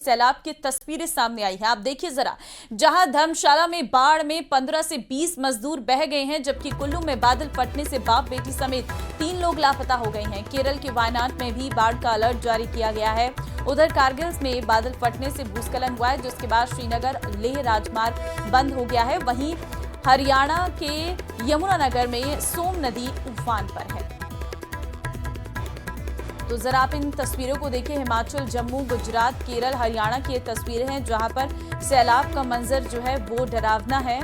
सैलाब की तस्वीरें सामने आई है। आप देखिए जरा, जहां धर्मशाला में बाढ़ में 15 से 20 मजदूर बह गए हैं, जबकि कुल्लू में बादल फटने से बाप बेटी समेत 3 लोग लापता हो गए हैं। केरल के वायनाड में भी बाढ़ का अलर्ट जारी किया गया है। उधर कारगिल में बादल फटने से भूस्खलन हुआ है, जिसके बाद श्रीनगर लेह राजमार्ग बंद हो गया है। वहीं हरियाणा के यमुनानगर में सोम नदी उफान पर है। तो जरा आप इन तस्वीरों को देखिए। हिमाचल, जम्मू, गुजरात, केरल, हरियाणा की ये तस्वीरें हैं, जहां पर सैलाब का मंजर जो है वो डरावना है।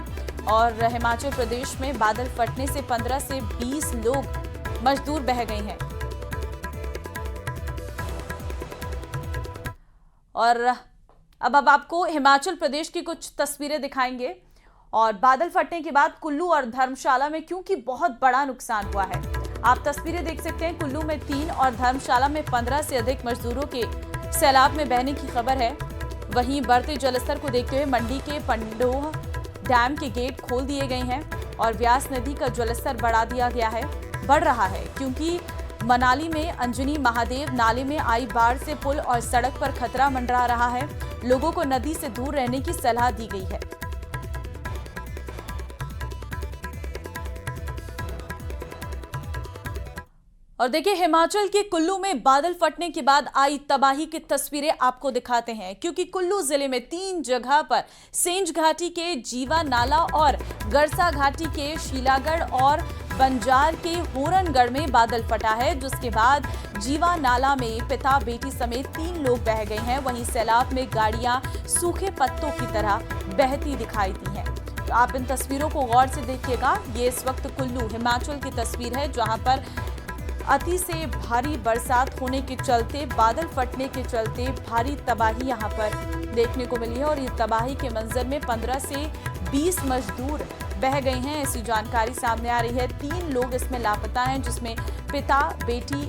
और हिमाचल प्रदेश में बादल फटने से 15 से 20 लोग मजदूर बह गए हैं। और अब आपको हिमाचल प्रदेश की कुछ तस्वीरें दिखाएंगे। और बादल फटने के बाद कुल्लू और धर्मशाला में क्योंकि बहुत बड़ा नुकसान हुआ है। आप तस्वीरें देख सकते हैं। कुल्लू में 3 और धर्मशाला में 15 से अधिक मजदूरों के सैलाब में बहने की खबर है। वहीं बढ़ते जलस्तर को देखते हुए मंडी के पंडोह डैम के गेट खोल दिए गए हैं और व्यास नदी का जलस्तर बढ़ रहा है, क्योंकि मनाली में अंजनी महादेव नाले में आई बाढ़ से पुल और सड़क पर खतरा मंडरा रहा है। लोगों को नदी से दूर रहने की सलाह दी गई है। और देखिए, हिमाचल के कुल्लू में बादल फटने के बाद आई तबाही की तस्वीरें आपको दिखाते हैं, क्योंकि कुल्लू जिले में 3 जगह पर सेंज घाटी के जीवा नाला और गरसा घाटी के शीलागढ़ और बंजार के होरनगढ़ में बादल फटा है, जिसके बाद जीवा नाला में पिता बेटी समेत 3 लोग बह गए हैं। वहीं सैलाब में गाड़ियां सूखे पत्तों की तरह बहती दिखाई दी हैं। तो आप इन तस्वीरों को गौर से देखिएगा। ये इस वक्त कुल्लू हिमाचल की तस्वीर है, जहां पर अति से भारी बरसात होने के चलते, बादल फटने के चलते भारी तबाही यहां पर देखने को मिली है। और ये तबाही के मंजर में 15 से 20 मजदूर बह गए हैं, ऐसी जानकारी सामने आ रही है। 3 लोग इसमें लापता हैं, जिसमें पिता बेटी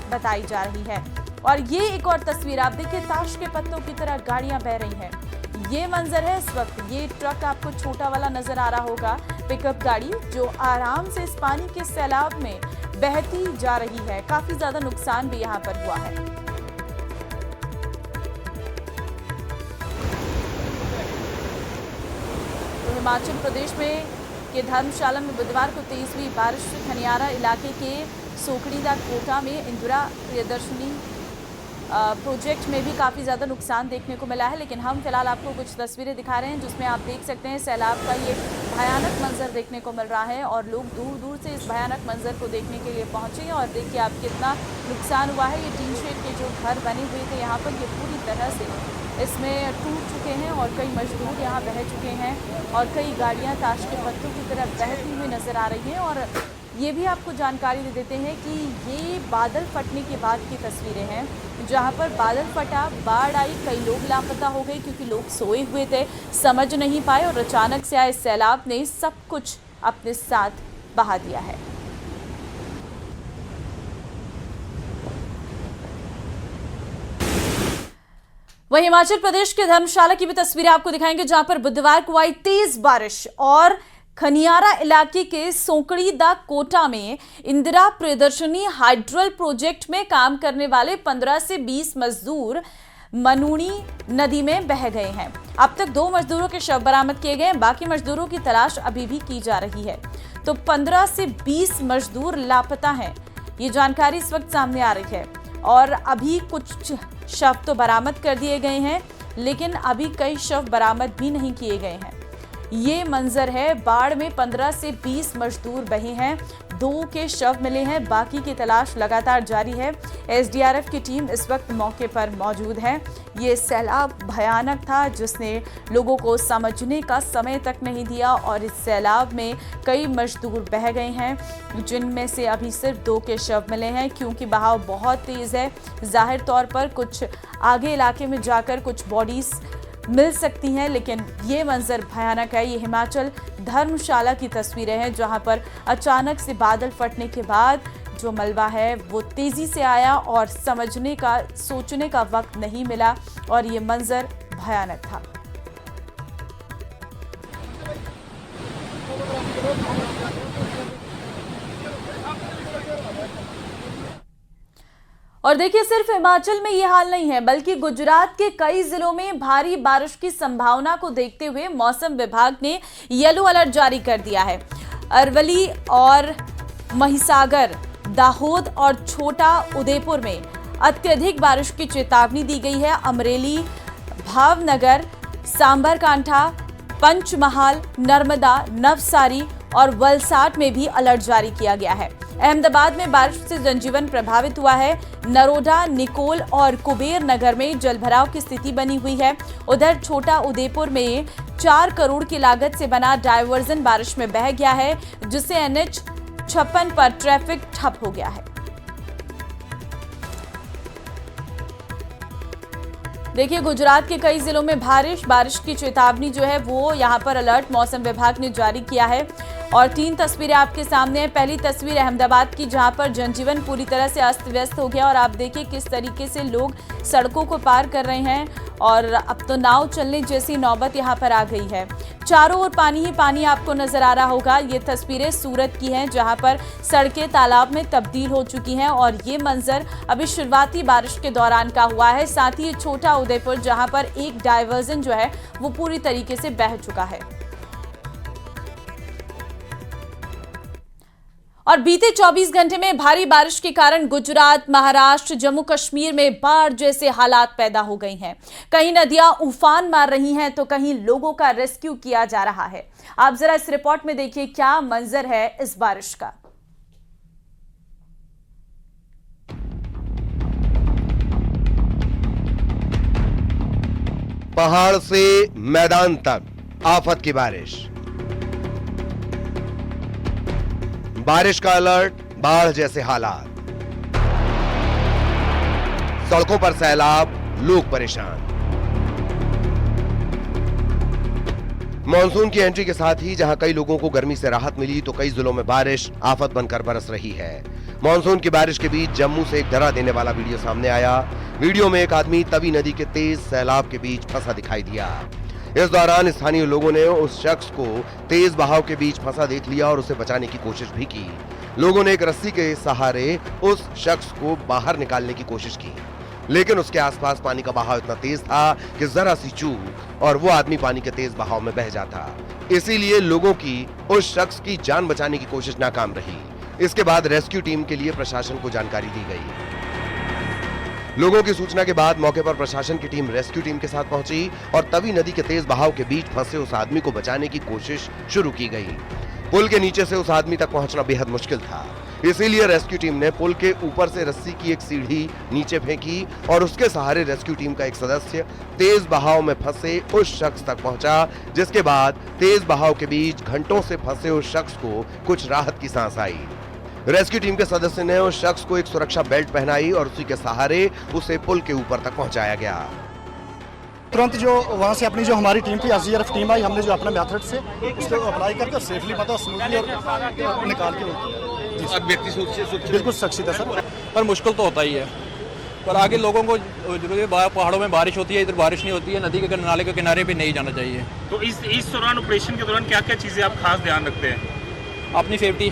बताई जा रही है। और ये एक और तस्वीर आप देखिए, ताश के पत्तों की तरह गाड़ियां बह रही हैं। ये मंजर है इस वक्त। ये ट्रक आपको छोटा वाला नजर आ रहा होगा, पिकअप गाड़ी, जो आराम से इस पानी के सैलाब में बहती जा रही है। काफी ज्यादा नुकसान भी यहां पर हुआ है। तो हिमाचल प्रदेश में के धर्मशाला में बुधवार को तेज हुई बारिश से खनियारा इलाके के सोकड़ीदा कोटा में इंदिरा प्रियदर्शनी प्रोजेक्ट में भी काफ़ी ज़्यादा नुकसान देखने को मिला है। लेकिन हम फिलहाल आपको कुछ तस्वीरें दिखा रहे हैं, जिसमें आप देख सकते हैं सैलाब का ये भयानक मंजर देखने को मिल रहा है। और लोग दूर दूर से इस भयानक मंजर को देखने के लिए पहुंचे हैं। और देखिए आप कितना नुकसान हुआ है। ये टीन शेड के जो घर बने हुए थे यहाँ पर, ये पूरी तरह से इसमें टूट चुके हैं और कई मजदूर यहाँ बह चुके हैं। और कई गाड़ियाँ ताश के पत्तों की तरह बहती हुई नजर आ रही हैं। और ये भी आपको जानकारी दे देते हैं कि ये बादल फटने के बाद की तस्वीरें हैं, जहां पर बादल फटा, बाढ़ आई, कई लोग लापता हो गए क्योंकि लोग सोए हुए थे, समझ नहीं पाए और अचानक से आए सैलाब ने सब कुछ अपने साथ बहा दिया है। वहीं हिमाचल प्रदेश के धर्मशाला की भी तस्वीरें आपको दिखाएंगे, जहां पर बुधवार को आई तेज बारिश और खनियारा इलाके के सोकड़ीदा कोटा में इंदिरा प्रियदर्शनी हाइड्रल प्रोजेक्ट में काम करने वाले 15 से 20 मजदूर मनूनी नदी में बह गए हैं। अब तक 2 मजदूरों के शव बरामद किए गए हैं, बाकी मजदूरों की तलाश अभी भी की जा रही है। तो 15 से 20 मजदूर लापता हैं, ये जानकारी इस वक्त सामने आ रही है। और अभी कुछ शव तो बरामद कर दिए गए हैं, लेकिन अभी कई शव बरामद भी नहीं किए गए हैं। ये मंजर है, बाढ़ में 15 से 20 मजदूर बहे हैं, 2 के शव मिले हैं, बाकी की तलाश लगातार जारी है। एसडीआरएफ की टीम इस वक्त मौके पर मौजूद है। ये सैलाब भयानक था, जिसने लोगों को समझने का समय तक नहीं दिया और इस सैलाब में कई मजदूर बह गए हैं, जिनमें से अभी सिर्फ 2 के शव मिले हैं, क्योंकि बहाव बहुत तेज है। जाहिर तौर पर कुछ आगे इलाके में जाकर कुछ बॉडीज मिल सकती हैं, लेकिन ये मंजर भयानक है। ये हिमाचल धर्मशाला की तस्वीरें हैं, जहां पर अचानक से बादल फटने के बाद जो मलबा है वो तेजी से आया और समझने का, सोचने का वक्त नहीं मिला और ये मंजर भयानक था। और देखिए, सिर्फ हिमाचल में ये हाल नहीं है, बल्कि गुजरात के कई जिलों में भारी बारिश की संभावना को देखते हुए मौसम विभाग ने येलो अलर्ट जारी कर दिया है। अरवली और महिसागर, दाहोद और छोटा उदेपुर में अत्यधिक बारिश की चेतावनी दी गई है। अमरेली, भावनगर, सांबरकांठा, पंचमहाल, नर्मदा, नवसारी और वलसाड में भी अलर्ट जारी किया गया है। अहमदाबाद में बारिश से जनजीवन प्रभावित हुआ है। नरोडा, निकोल और कुबेर नगर में जलभराव की स्थिति बनी हुई है। उधर छोटा उदेपुर में 4 करोड़ की लागत से बना डायवर्जन बारिश में बह गया है, जिससे NH 56 पर ट्रैफिक ठप हो गया है। देखिए, गुजरात के कई जिलों में बारिश की चेतावनी जो है वो यहाँ पर अलर्ट मौसम विभाग ने जारी किया है। और 3 तस्वीरें आपके सामने हैं। पहली तस्वीर अहमदाबाद की, जहां पर जनजीवन पूरी तरह से अस्त व्यस्त हो गया और आप देखिए किस तरीके से लोग सड़कों को पार कर रहे हैं और अब तो नाव चलने जैसी नौबत यहां पर आ गई है। चारों ओर पानी ही पानी आपको नजर आ रहा होगा। ये तस्वीरें सूरत की हैं, जहां पर सड़कें तालाब में तब्दील हो चुकी हैं और ये मंजर अभी शुरुआती बारिश के दौरान का हुआ है। साथ ही छोटा उदयपुर, जहां पर एक डायवर्जन जो है वो पूरी तरीके से बह चुका है। और बीते 24 घंटे में भारी बारिश के कारण गुजरात, महाराष्ट्र, जम्मू कश्मीर में बाढ़ जैसे हालात पैदा हो गई हैं। कहीं नदियां उफान मार रही हैं तो कहीं लोगों का रेस्क्यू किया जा रहा है। आप जरा इस रिपोर्ट में देखिए क्या मंजर है इस बारिश का। पहाड़ से मैदान तक आफत की बारिश, बारिश का अलर्ट, बाढ़ जैसे हालात, सड़कों पर सैलाब, लोग परेशान। मॉनसून की एंट्री के साथ ही जहां कई लोगों को गर्मी से राहत मिली, तो कई जिलों में बारिश आफत बनकर बरस रही है। मॉनसून की बारिश के बीच जम्मू से एक डरा देने वाला वीडियो सामने आया। वीडियो में एक आदमी तवी नदी के तेज सैलाब के बीच फंसा दिखाई दिया। इस दौरान स्थानीय लोगों ने उस शख्स को तेज बहाव के बीच फंसा देख लिया और उसे बचाने की कोशिश भी की। लोगों ने एक रस्सी के सहारे उस शख्स को बाहर निकालने की कोशिश की, लेकिन उसके आसपास पानी का बहाव इतना तेज था कि जरा सी चूक और वो आदमी पानी के तेज बहाव में बह जाता। इसीलिए लोगों की उस शख्स की जान बचाने की कोशिश नाकाम रही। इसके बाद रेस्क्यू टीम के लिए प्रशासन को जानकारी दी गई। लोगों की सूचना के बाद मौके पर प्रशासन की टीम रेस्क्यू टीम के साथ पहुंची और तवी नदी के तेज बहाव के बीच फंसे उस आदमी को बचाने की कोशिश शुरू की गई। पुल के नीचे से उस आदमी तक पहुंचना बेहद मुश्किल था, इसीलिए रेस्क्यू टीम ने पुल के ऊपर से रस्सी की एक सीढ़ी नीचे फेंकी और उसके सहारे रेस्क्यू टीम का एक सदस्य तेज बहाव में फंसे उस शख्स तक पहुंचा, जिसके बाद तेज बहाव के बीच घंटों से फंसे उस शख्स को कुछ राहत की सांस आई। रेस्क्यू टीम के सदस्य ने उस शख्स को एक सुरक्षा बेल्ट पहनाई और उसी के सहारे उसे पुल के ऊपर तक पहुंचाया गया। तुरंत जो वहां से अपनी जो हमारी टीम थी, SDRF टीम आई, हमने जो अपने मेथड से उसको अप्लाई करके सेफली मतलब स्मूथली और निकाल के व्यक्ति सुरक्षित बिल्कुल सुरक्षित है सर। पर मुश्किल तो होता ही है, पर आगे लोगों को पहाड़ों में बारिश होती है, इधर बारिश नहीं होती है, नदी के नाले के किनारे पे नहीं जाना चाहिए। तो इस दौरान ऑपरेशन के दौरान क्या क्या चीजें आप खास ध्यान रखते हैं? अपनी सेफ्टी,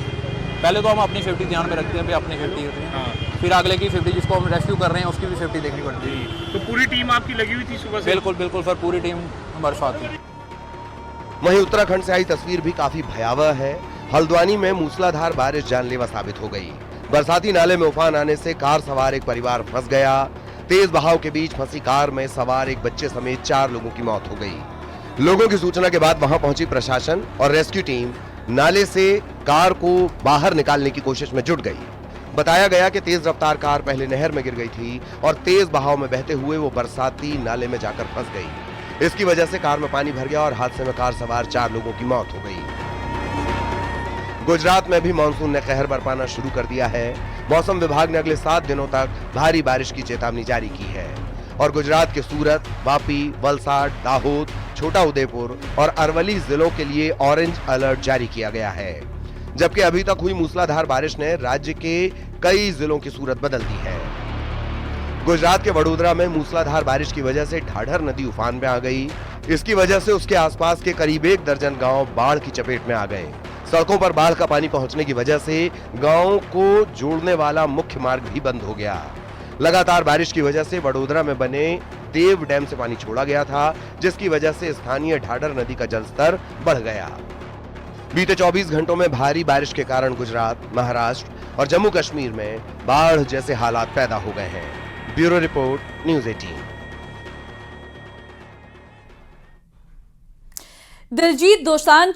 पहले तो हम अपनी सेफ्टी ध्यान में रखते हैं, फिर अपनी सेफ्टी होती है, फिर अगले की सेफ्टी, जिसको हम रेस्क्यू कर रहे हैं उसकी भी सेफ्टी देखनी पड़ती है। तो पूरी टीम आपकी लगी हुई थी सुबह से? बिल्कुल बिल्कुल सर, पूरी टीम हमारे साथ थी। वहीं उत्तराखंड से आई तस्वीर भी काफी भयावह है। हल्द्वानी में मूसलाधार बारिश जानलेवा साबित हो गई। बरसाती नाले में उफान आने से कार सवार एक परिवार फंस गया। तेज बहाव के बीच फंसी कार में सवार एक बच्चे समेत 4 लोगों की मौत हो गई। लोगों की सूचना के बाद वहां पहुंची प्रशासन और रेस्क्यू टीम नाले से कार को बाहर निकालने की कोशिश में जुट गई। बताया गया कि तेज रफ्तार कार पहले नहर में गिर गई थी और तेज बहाव में बहते हुए वो बरसाती नाले में जाकर फंस गई। इसकी वजह से कार में पानी भर गया और हादसे में कार सवार 4 लोगों की मौत हो गई। गुजरात में भी मानसून ने कहर बरपाना शुरू कर दिया है। मौसम विभाग ने अगले 7 दिनों तक भारी बारिश की चेतावनी जारी की है और गुजरात के सूरत, वापी, वलसाड, दाहोद, छोटा उदेपुर और अरवली जिलों के लिए ऑरेंज अलर्ट जारी किया गया है। जबकि अभी तक हुई मूसलाधार बारिश ने राज्य के कई जिलों की सूरत बदल दी है। गुजरात के वडोदरा में मूसलाधार बारिश की वजह से ढाढर नदी उफान में आ गई। इसकी वजह से उसके आसपास के करीब 1 दर्जन गांव बाढ़ की चपेट में आ गए। सड़कों पर बाढ़ का पानी पहुंचने की वजह से गांवों को जोड़ने वाला मुख्य मार्ग भी बंद हो गया। लगातार बारिश की वजह से वडोदरा में बने देव डैम से पानी छोड़ा गया था, जिसकी वजह से स्थानीय ढाडर नदी का जलस्तर बढ़ गया। बीते 24 घंटों में भारी बारिश के कारण गुजरात, महाराष्ट्र और जम्मू कश्मीर में बाढ़ जैसे हालात पैदा हो गए हैं। Bureau report, news 18। Diljit Dosanjh